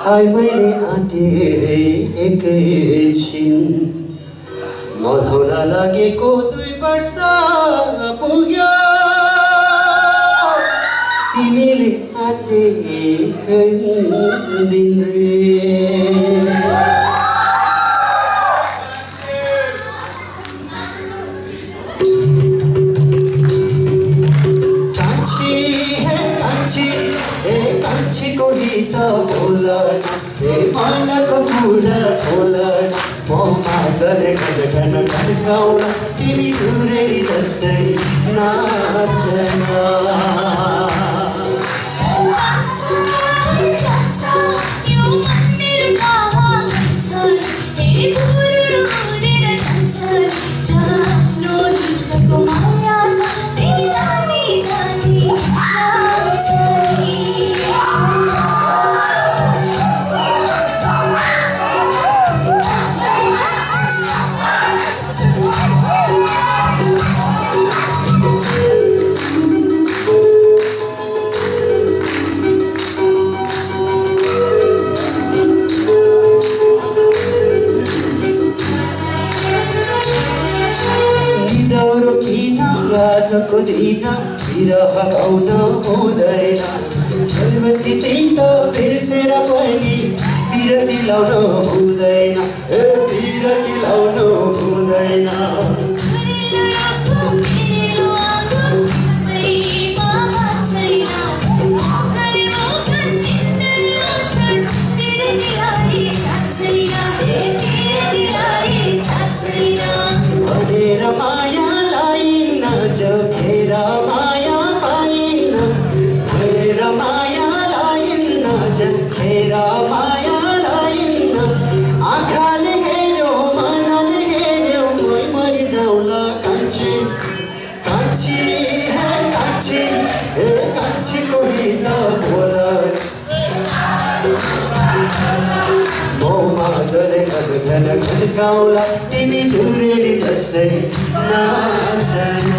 I मैले आँटे एकैछिन मधाउन लागेको 2 वर्ष पुग्यो तिमीले आँटेकै दिन रे कान्छीको गीत बोल मनको कुरा बोल मादले घन घन्काउन तिमी चुरेली जस्तै नाचन आजको दिन विरह गाउन हुँदैन बसी चिन्त बिर्सेर पनि बिरती लाउन हुँदैन बिरती लाउन हुँदैन भनेर माया झोकेर माया पाइन भनेर माया लाइन झोकेर माया लाइन आँखाले हेऱ्यो मनले हेऱ्यो मै मरि जाउँला कान्छी कान्छी हे कान्छी हे कान्छीको गीत बोल मादले घन घन्काउला तिमी चुरेली जस्तै नाचन